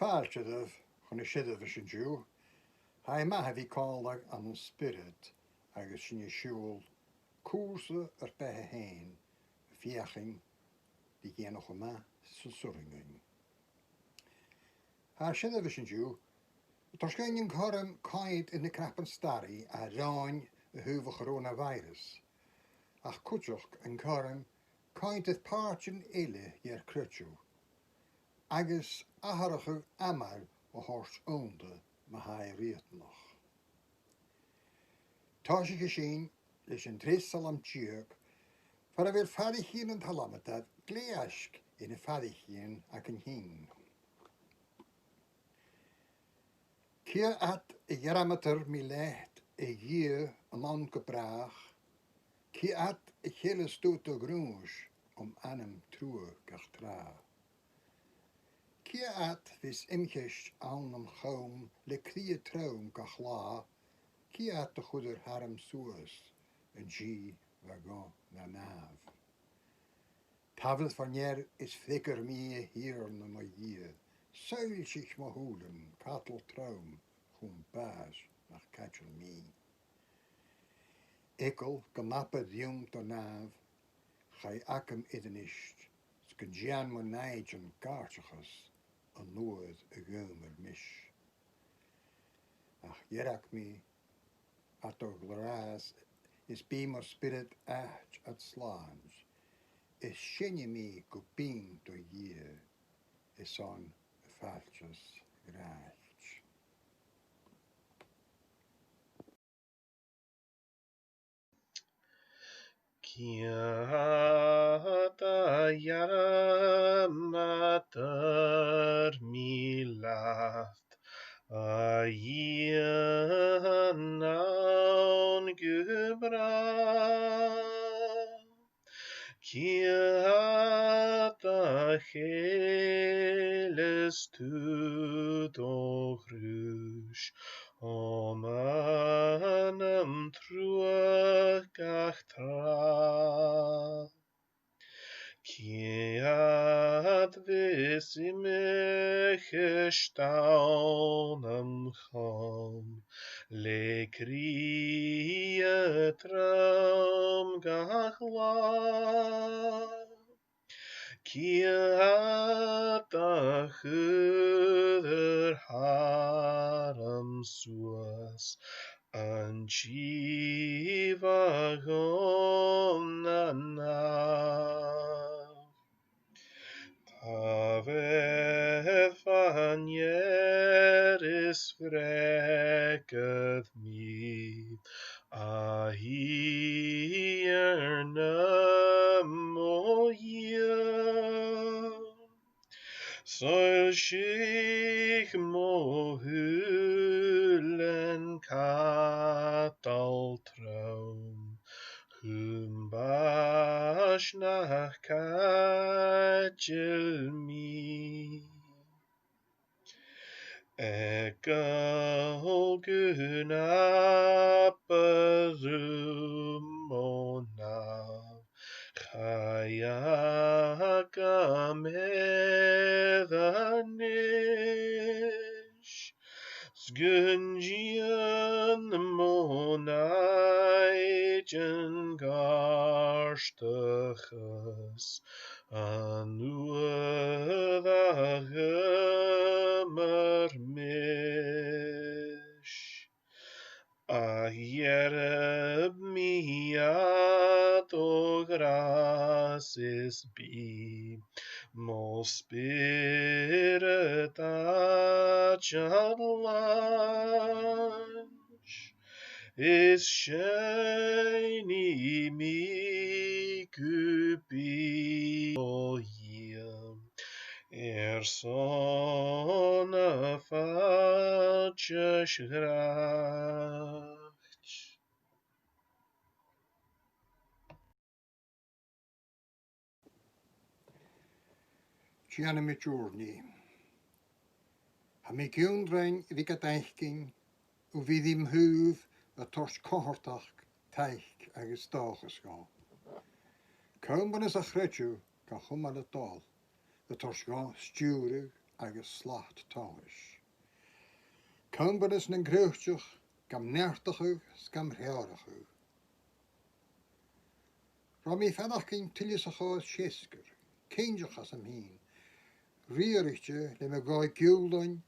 Faoilleach chun siadh sin dú, ha ma have called an spirit agus sin siúil cúsa bethe hain fiaching die géanach ma sa suringing. Ha siadh sin dú, Tás gainn chum caid in na crapan starry a ráin a thuúh coronavirus, ach cúteach an chum caint is páirtin eile ar cruitiú, agus athracha amal ó thórt ónda ma haid riatnach. Tá sé sin leis an trésal am tíoch, far a bhfuil fadichin an talamata gléasc ina fadichin ac an hín. Cia at I ghearamatar mi lecht I dhé an gebrach, cia at I chéile stút o grúis anam trúa gach trá. Cia at vis imcheist an am chom le cria traum gach lá, cia at a chuder haram suas, an gí vagon na nav. Tafel van is flikker mee hier na ma hier. Suil zich ma hoelen, katel traum, groen baas, nach katjel mee. Ekkel, gemappe dium to nav, gai akkem idenist, skendjian mo neigen kaartjes, an noord a gumer mish. Ach jerak me, ato glaras, is beamer spirit ach at slaans. Is sinne me go been to year, is on falches graach. Kiata yaramatar milaft, a yenaun gebra. Kiata cheles tu doch rush, om anam trua gach tra. Kiat vis imech staunam chom, le krie traum gach la. Kiat a chuder haram suas, an chiva gom na nav. Taved van is vreket me, a hier nam o hier. Soll sich mo hulen katal traum, bash nach kajel me. Egal gunaperum onav, chayaka medanish, sgunjian monaigen garstachas, anuadagemer mish. Ahiereb miat o gracis bi, mo spirit achadlanch, is shiny me kupi o yim, son a falches grach. Gianna mi journey. Ha mi giundrein vigateichking, u vidim huv a tors kohortach teich agus dachas ga. Kaum ban is a chretju, ka chumal a dal, a tors ga stjurig agus slacht táis. Cumbaras na grúhteach gam neartachu gam rhearachu. Ra mi fannach cyn tilisachá siesgur, céindeachas am hín, riarichte le me gáid giúlain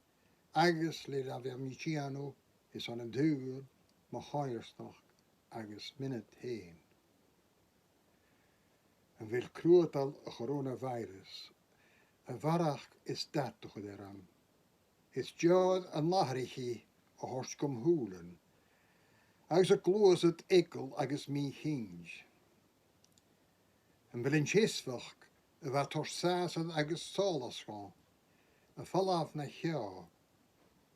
agus le ra bheith mi tianú is an dúil ma cháirstach agus minute héin. An bhfuil cruatal a coronavirus, a bharach is datach deram. Is jod an laharichi a hors gom húlen, agus a glós het ekel agus mi hinge. An bhfuil in chéisfach a bheit torsásad agus sálas gan, a fallaf na cheá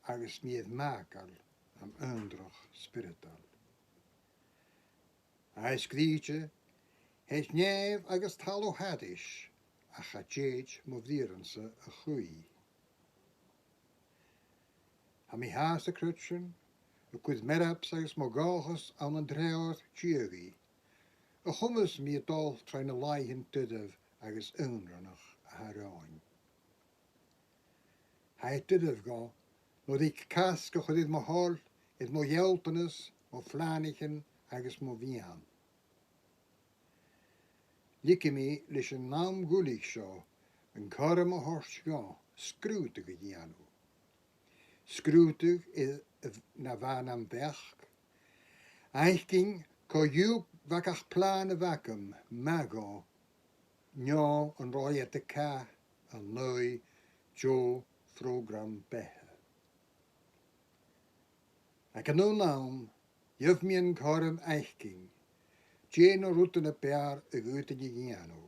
agus miad mácal am undrach spirital. A scríte, het neamh agus talú hadis a chatjéid mo bhíransa a chuí. Ha mi haas a crutsin, a cuid meraps agus mo gáchas an an dréir tíogaí, a chumas mi dal trein a laihin tuddah agus unranach a haráin. Ha tuddah gá, no dik cas go chudid mo hall, it mo jeltanis, mo flanichen agus mo vian. Likke mi leis an naam gúlig seo, an carm a hors gá, scrútig a dianú. Scrútig is na bhain am bech. Eichking có dúb vacach plán a vacum, magá, njá an ráiad a cá, an nui, jo, program bethe. Ac an o'n naam, jyf mi an carm eichking, Jane o rútan a bear a gútan i gianú.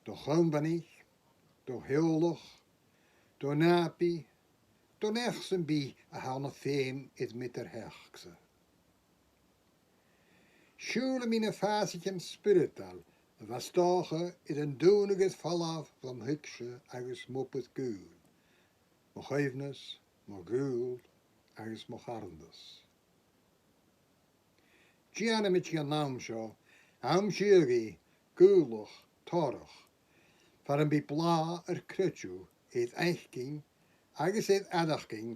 Do chumbanich, do heolach, do napi, do nechsen bi a hana féim is mit er hechse. Sjúle mine fásichem spirital, a vastache is een dooniges fallaf van hukse agus moppet gúl. Mo geifnes, mo gúl, agus mo harndes. Gianna mit je naam seo, am siegi, gúlach, torach, far an bi bla crutju, eet eichking, agus eet adachking,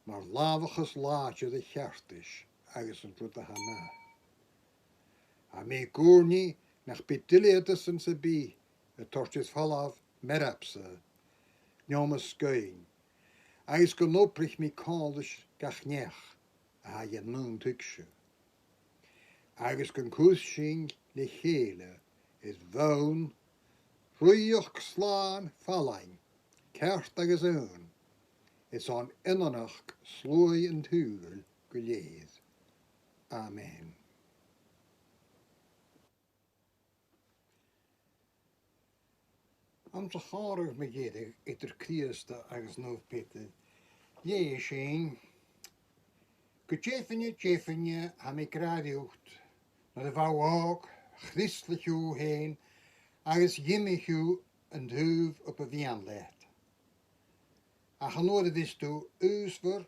maar lavachas laatje de chartis, agus an rute hana. A me gúrni, nach bitiliatus an se bi, a torches fallaf, merapse, njomas skuin, agus go noprich mi kaldish gachnech, a je noon tuksje. Agus gan cúsing le chéle is bhaun, ruíoch sláán fallain, ceart agus ún, is an inanach slói an túil go léad. Amen. Am sa cháirh me géidir idir críasta agus nóh pite, lé sin, go tjefinne ha mi gradíocht, na de Faoilleach, Christlichú héin, agus jimmichú an dhúh op a bhían leat. A chanóda vistú úsver,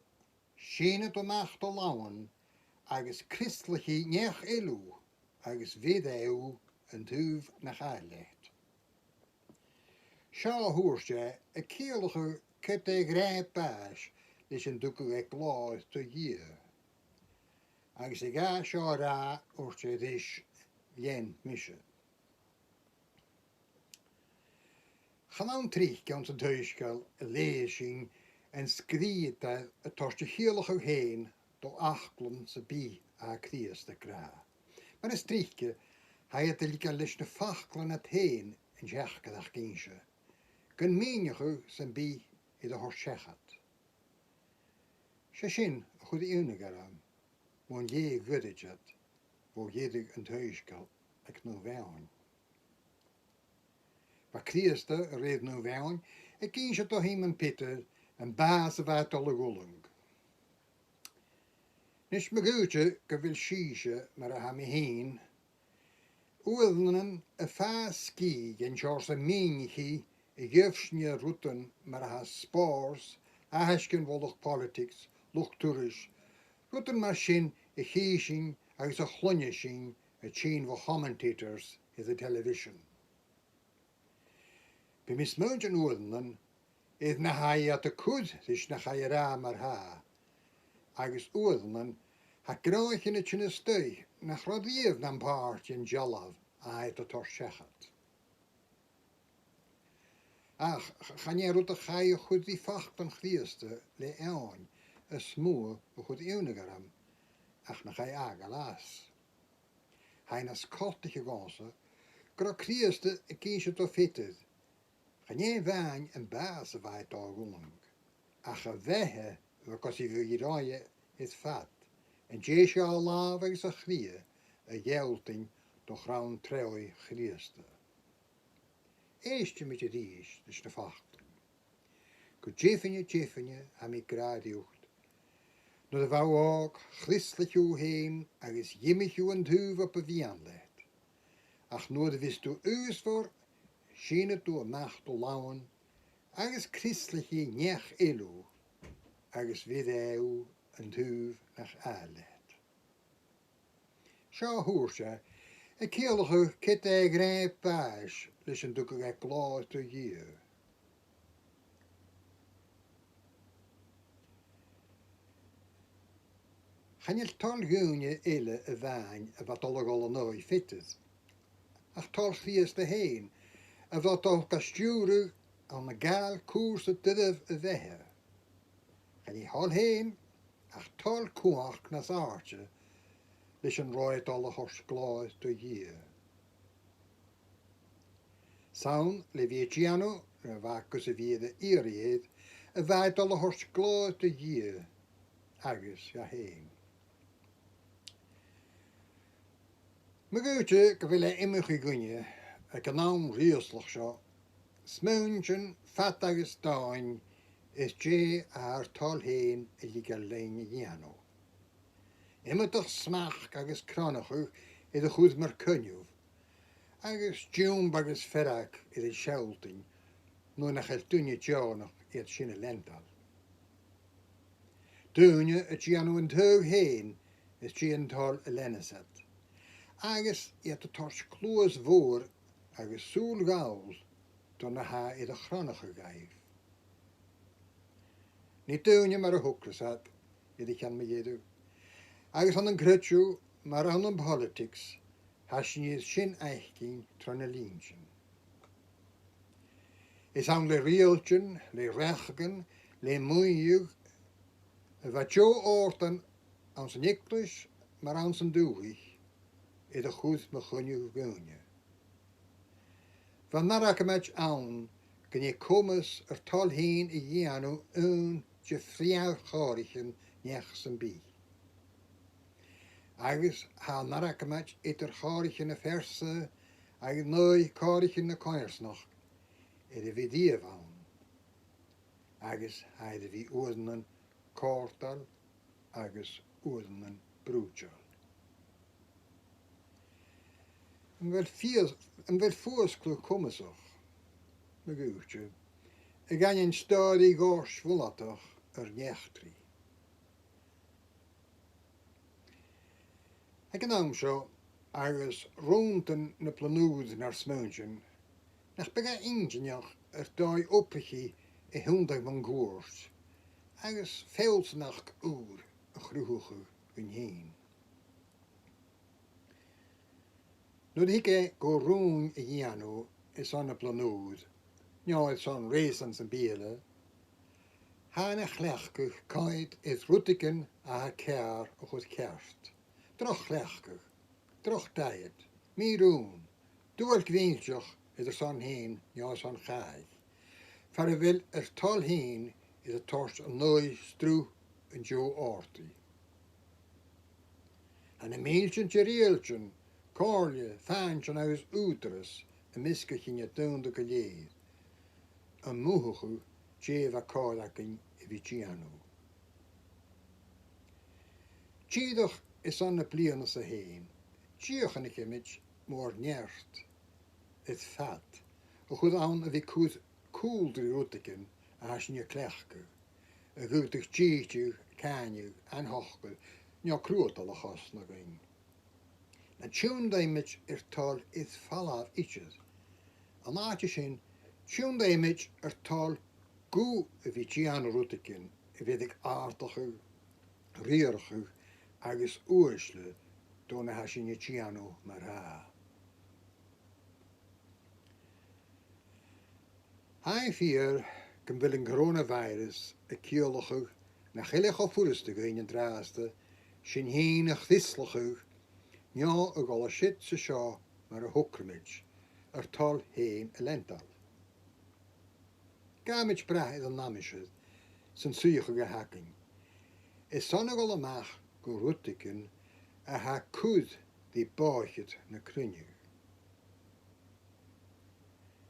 sénat o macht o lawan, agus Christlichí nech ilú, agus vidéú an dhúh na chaillecht. Seo húrste, a céalacha cut é gréib báis, leis an ducu ag gláis to dhír. Agus I gá seo rá úrte ris lén mise. Chanán trích gan sa thuiscail a léising en scríta a torste héalach ó héin do achlan sa bí a críasta grá. Mar is tríce, ha het líka leis na fachlan at héin en seachgadach gínse. Gan mínechu san bí I de horsechat. Se sin a chud iúna garam. Món dhé gudidjat, ó dhédig an thuiscail ag nó bheáin. Ba críasta a réad nó bheáin, ag cínse do hím an pite an bás a bheit al a gúlang. Nis me gúte go bhfuil síise mar a ha mi héin, uadnan a fás cí gen seors a mínichi I gjöfsne rútan mar a ha spárs, a heiscin bhólach politics, luchtúris, rútan mar sin a chéising agus a chlunne sin a chain of commentators in the television. Be mis muint an uadnan, Iad na hae at y cwd ddys na chae ra mar ha. Agus uadman ha groich yn y chyn ystwy na chroddiaf na'n part yn jalaf a et y torsiachat. Ach, chan ie rwyd y chai o chwyd i ffacht yn chdiaste le eon y smw o chwyd ewn garam ach na chai ag alas. Hain as cottig y gonsa gro chdiaste y geisio to fitted. Chan ie fain yn bas y fai do gwng. Ach a fehe fyrcos I fy roi is fat. En jeisio a laf ag sa chria y jelting do chrawn treoi chriaste. Eistje met je dies, dus de vacht. Go jeffinje, am I gradiucht. No de vau ook, christlich u heen, agus jimmich u en duv op een vianlet. Ach no de wist u uus voor, schene tu a nacht o lauen, agus christlich je nech elu, agus videu en duv nach alet. Sja hoorse, ik keelige kit e greep paas, dus een doeke gek klaar te je. Gaan je tal goonje ille e wijn wat alle golle nooit fitted. Ach tal gies de heen, wat al kasturen aan de gaal koers het didf e wehe. Gaan je hal heen, ach tal koach nas Archie, dus een rooit alle hors klaar te je. Saun le vieciano, na vakus e vie de iried, e waait alle hors klaar te je, agus ja heen. Megootje, ik wil immer gegunje, ik kan naam rieslig zo. Smuntjen, fat agus dain, is je haar tal heen e ligerlein jano. Immer toch smach agus kranachug, e de goed mer kunjuf. Agus djum agus ferak e de shelting, no nach het tunje tjonach e het sinne lental. Tunje, het jano en teug heen, is je een tal eleneset. Agus e te tors kloos voor, agus soel gaul, dan ha e de chranachug gaif. Niet tunje maar een hoekresat, e de kan me jedu. Agus aan een grutju, maar aan een politics, has je sin eichting tran een lientje. Is aan le rieltjen, le rechten, le moeijug, wat jo oorten aan zijn English, maar aan zijn doeig, e de goed me gunje gunje. Van narakemech aan, kun je komens er tal heen e jano een je vriend garichen nechsen bi. Agus ha narakemech eter garichen e verse, agus noi garichen e koersnacht, e de vidie van. Agus ha de vi oordenen kortal, agus oordenen broedjal. En wel voorsklu komen zog. Me goedje. Ik ga een stadi gors volatach nechtri. Ik kan zo ergens rond een planoed naar smuntjen. Nach bega ingeniach doi oppechi hundag van goors. Ergens veelsnacht oer groege een heen. Nu hikke go roen jano is aan de planoed. Ja, het zijn raisins en bielen. Hane glechkig kait is roetiken a haar keer of het kerst. Droch glechkig, droch tijd, mi roen. Doe het wientjoch is er zo'n heen, ja zo'n gaai. Voor wil er tal heen is het torst een nooit stroe en jo orti. En een meeltje reeltje. Korje, faantje uit uterus, een misketje in je toonde geleed. Een moege, tjeva kordakin viciano. Tjedoch is aan de plianese heen. Tjechen ik met moor nert. Het vat. O goed aan wie koel de roetiken, als je klechke. Een goedig tjeetje, kanje, en hochke, ja kroot alle gas nog een. En tjoen damage tal is fall af itches. An aartje sin, tjoen damage tal Gú a bhí tían ruútacin a bhéidir áirtachu, riarchu agus uaisle dóna hasinne tíanú mar há. Hai fiar gan bhfuil an coronavirus a ciolachu na chiile go fuiste go in dráasta sin hín a chlislachu neo a gála siit sa seo mar a thucramid ar tal héin a lental. Gamid braidd an namisid san suíocha go hacin. Is sanna gála amach go ruútacin a ha cúd dí báichid na cruniú.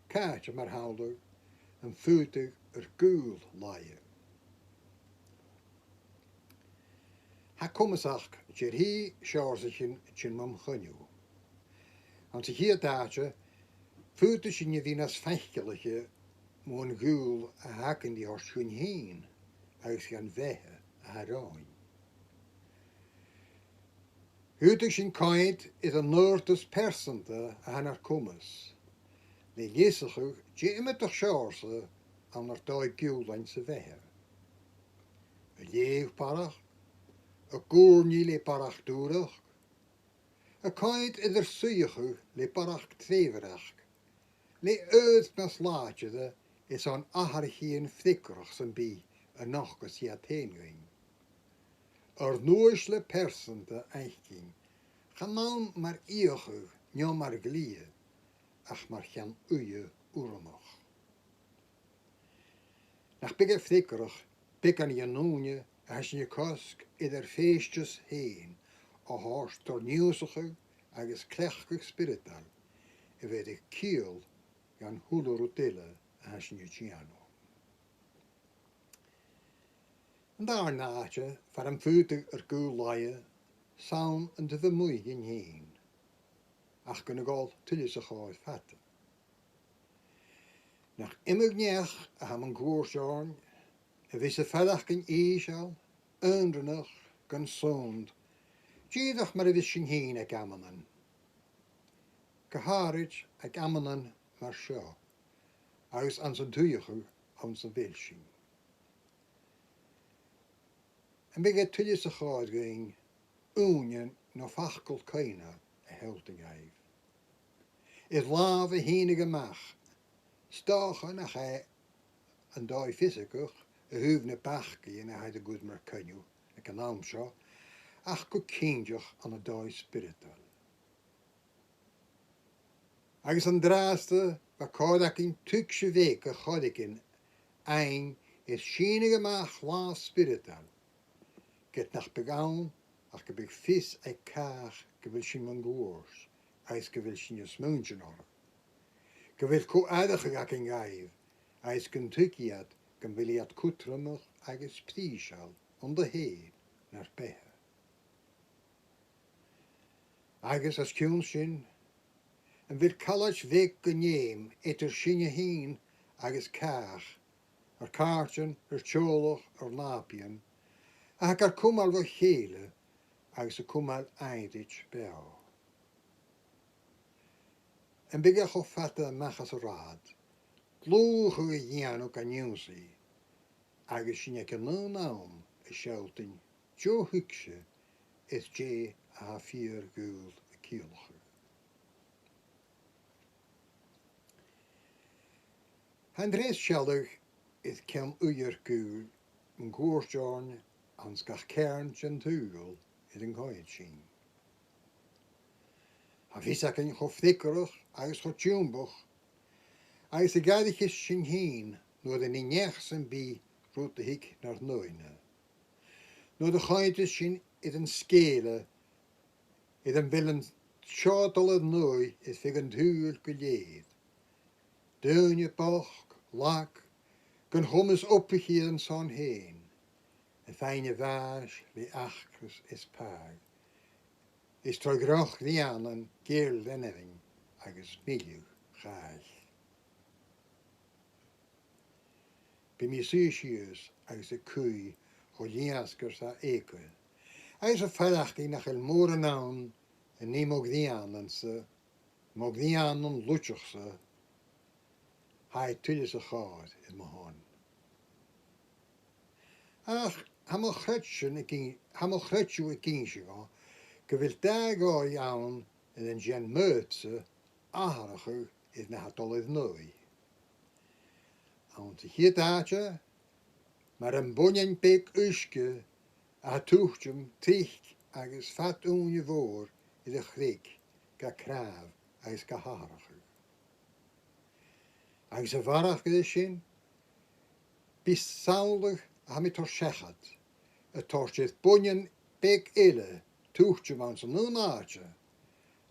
Cáit mar háldú an fútag ar gúil láie. Ha cumasach tíir hí seársachin sin mam chuniú. An sa hí dáte fúta sin bhí nas feicealacha mún gúil a hacin dí harsún hín agus gan bheitthe a ráin. Hútag sin caid is an nuirtas persanta a hanar cumas. Le léasachu dé imimeach seársa an ar dáid gúlainn sa bheitthe. A léomh parach, a gúrní le parach dúrach, a caid idir suíochu le parach tréhreach, le öd nas láiteide is an aharchéan flicrach san bí a nachgus í a téingain. Ar nuais le persanta eichcin, gan naam mar íochu, nio mar glie, ach mar gan uie oeramach. Nach bigge flicrach, big an je noonje, as je kosk ieder feestjes heen, a haast door nieuwsige, agus klechkig spirital, en weet ik kiel, gan hulorutille, as je tjano. En daarnaatje, van een voetig er goel laaien, saam en de vermoeien heen. Ach kunnen gal tilje zich uit vatten. Nach immer neach a ham een goersjorn, en wisse verdag kan eesal, eindrenig, kan zond, jedag maar een wisschen heen a gammanen. Geharig a gammanen maar sjo, aus aan zijn tuigen, aan zijn wilsing. En bij tilje zich uit ging, unien no fachkel keina a helting heeft. Is lave henige mach, stachen nach hij een daai visikuch, a huvne pachke en hij de goed mer kunju, ik een naam zo, ach go kindjach aan a daai spirital. Agus an draaste, wa kodak in tukse weke godikin, ein is schienige mach laaf spirital. Get nach begaan, ach gebig vis ei kaag, gewil sin man goors, eis gewil sin je smuntje nor. Gewil ko aardige gaking gaiv, eis Kentuckyat, gewil je at kutremig, agus priesal, onder heen, naar pehe. Agus as kjons sin, en wil college weg geneem, etter sinje heen, agus kaag, er kaartjen, er tjolog, er lapien, ach er kumal wat gele, agus er kumal eindich bel. En bigge go fatte machas raad, gloge jano kan jonsi, agus sinje kan no naam, a shouting, jo hukse, is je a 4 guld a kielge. Andres Schellig is kem uier gul, een goersjorn, ans gach kern en tugel, is een goeitschien. Ha visaken go flikkerig, eis go tjoenboch, eis de Ghàidhlig sin heen, noor de ninjechsen bi, roet de hik naar noine. Noor de goeites sin is een skele, is een willen sjatele nooi, is vig een tugel geleed. Deunje boch, lak, kan hommes opgegeven zo'n heen. Een fijne waas, wie achtkes is paag. Is terug lianen, geel wennering, agus miljoen gaag. Bij mij zusjes, als de koei, goliaskers a eke. Als een verachting nach el morenaun, en niet mogdianense, mogdianen lutjigse, hij tulje zich gaat in mijn hand. Ach, hamachretju a kinshiga, gewil dago jaun in een jen meutse, ahariger is na hatol is noi. Want hier daadje, maar een bonjen pek uske, a tuchtjem tich agus fat unje voor in de grik, ga kraaf, agus ga hariger. Agus a varach gedishin, bis saulig ha mi tor shechat. Het torst bonjen pek ille, tuchtjem aan zijn nunaatje,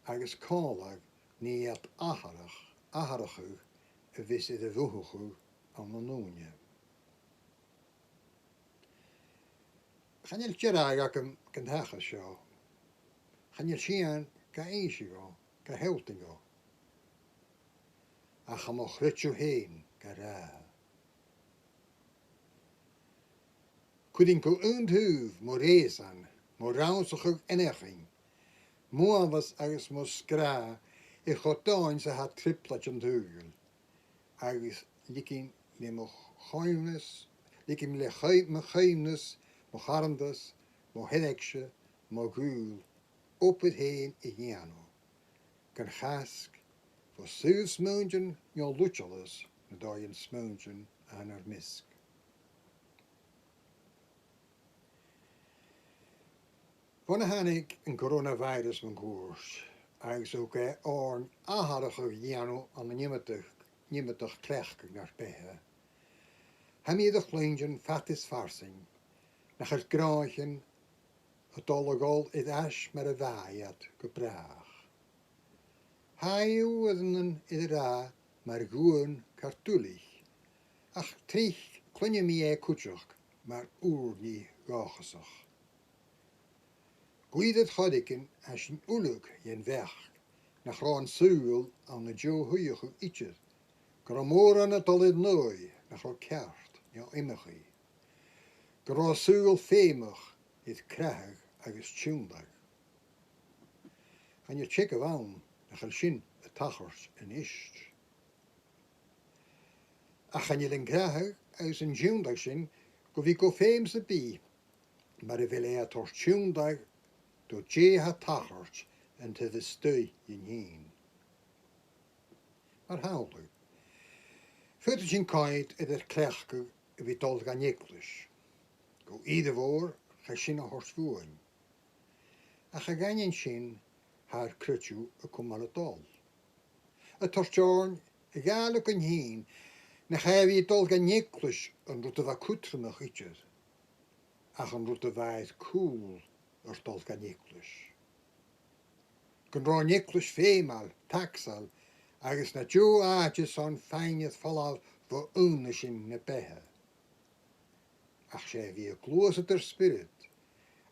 agus kalag ni at ahariger, vis i de vuhugu aan de noenje. Gaan je tjera kan hagen zo. Gaan je zien ka eentje go, ka helting go. Ach ga nog rutje heen, ka ra. Kudinko undhuv, moresan, morausig eniging. Moa was agus moskra, ik gotaan ze had triplatje hugel. Agus likin le moch geimnes, likin le geimnes, moch harndes, moch hedeksje, moch gul, op het heen in jano. Kan gask, voor zuur smoentjen, jol lutjeles, na je smoentjen aan haar misk. Wanneer had ik een coronavirus mijn koers? Agus ook een aardige jano aan de niemtig klechke naar behe. Hem je de kleintjen fatis farsing, nach het graantjen, het allegol het asch met een waaiat gepraag. Hij woorden in ra, maar gewoon kartulig. Ach, trich klonje mij kutschig, maar oernie gachesig. Gwydet chodiken as een uluk jen weg, nach raan suul aan de jo huige itjes. Gramoren het al het nooi, nach al kert, ja immegie. Gra suul femig, het krijg agus tjundag. Gaan je checken aan, nach al shin het tachers en ist. Ach gaan je den krijg agus een tjundag shin, go wie go feemse bi, maar de wil toch tjundag door je had tachert en te de stui in heen. Maar houdelijk. Verder zijn kait in het klechke wie tol gaan jeklisch. Go ieder woord ga je naar hors voeren. En ga ganjen zien haar krutju a kom aan het tol. Het torstjorn Gaelic in heen, na ga wie tol gaan jeklisch en route wat kutre nog ietsjes. Ach een route wijs cool. Tol gan Nicholas. Gan ra Nicholas feemal, taxal, agus na jo aatjes on feinjeth fallal voor unishin na behe. Ach sé wie gloset der spirit,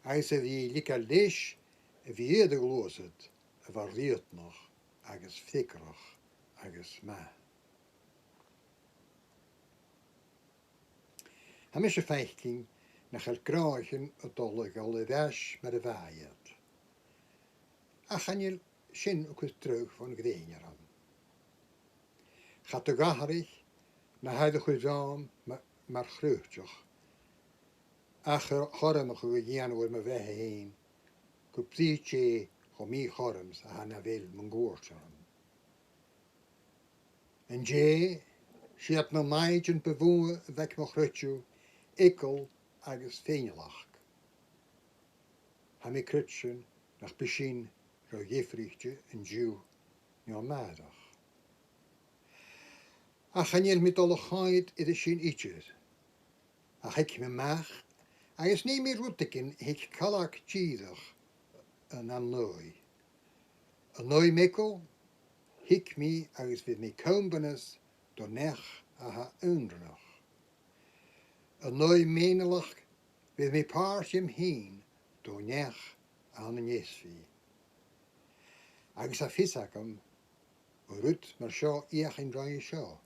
agus wie lika lish, wie de gloset, var riet nog, agus fikrach, agus ma. Hamische feichting, nach het kraagjen het dolle galledash met de waaiert. Ach gaan je zin ook eens terug van Grenjer aan. Gaat de gaharig, na hij de gezam, maar grootjig. Ach garm gegaan over mijn weg heen. Kuptietje, gomie garms, aan wil mijn goortje. En je, ze had nog meidje bewoon, weg mijn grootje, ikkel, agus Faoilleach. Ha mi krutschen nach beshin ro jefrichtje en Jew ja maandag. Ach han jel mit alle gait in de shin itjes. Ach ik me maag, agus nie meer roetiken hik kalak tjiedig en an nooi. An nooi mikkel, hik mi agus vid mi kombenes door nech a ha undrenach. Een nooi menelig, with me parsjem heen, door nech aan een jesvi. Agus a fisakam, rut maar sjo each in draaien sjo.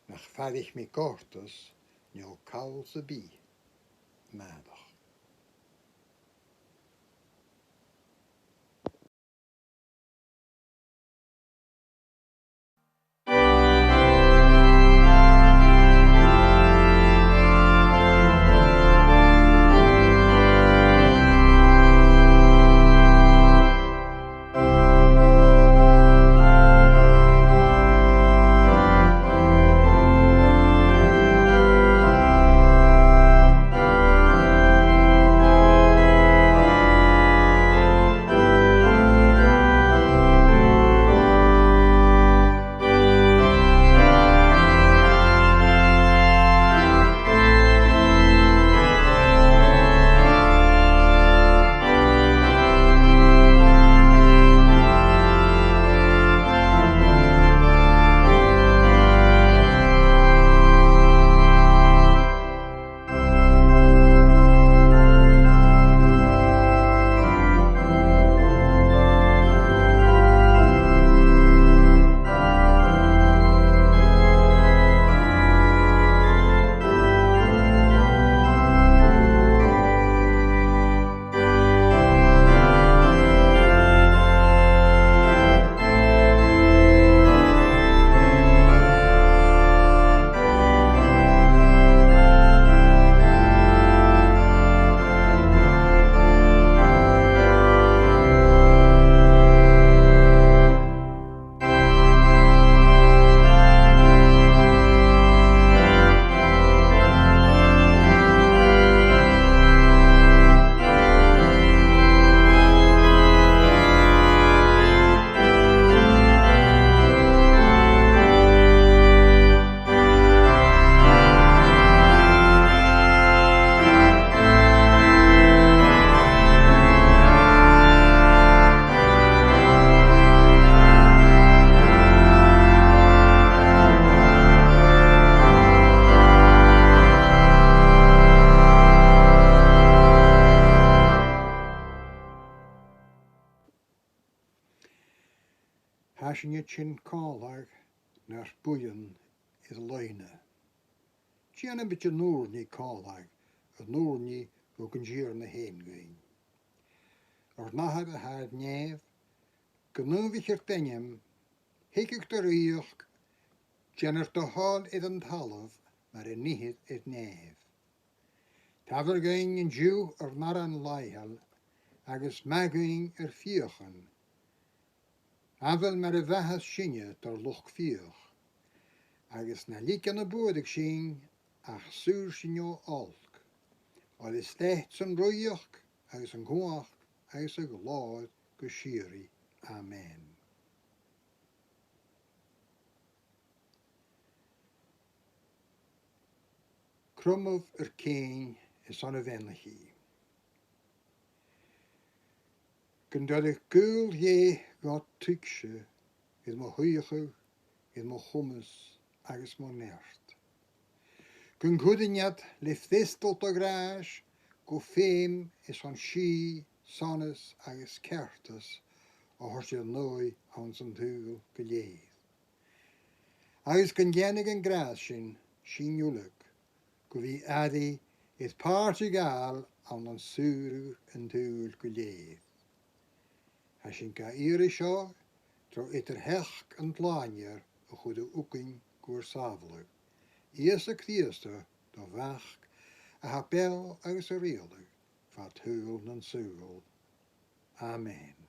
Nach vadig me kortus, njo kaulse bi, maandag. sin sin cálag nar buan is leine. Tianna bit nóir ní cálag, a nóir ní go gnjíir na héin gain. Nahad a had nef, gnúvichir denim, hiikig de rioch, jenner de hall id an talaf, maar in nihid id nef. Taver gain in Jew nar an laihel, agus magain fiochen. Afel mar a vahas sinne ter loch fioch. Agus na lik an a boedig sin, ach sur sinjo alk. Al is stechts an roioch, agus an goach, agus a glad geshiri. Amen. Crumov Cain is an a venlichi. Gundad gul ye got tukshe, is mo huiche, is mo hummus, agus mo nert. Gun goodinjat lif this tot a graas, go fame is an she, sonnes, agus kertus, a horsje noi aan zijn hugel geleid. Agus gun jenig an graas sin juluk, go vi adi is Portugal aan an suru en hugel geleid. As sin ga ire seo, tro itter hech an planier a goede oeking goer savelig. Eerste krieste, do wach, a hapel agus a reelig, vat hugel en sugel. Amen.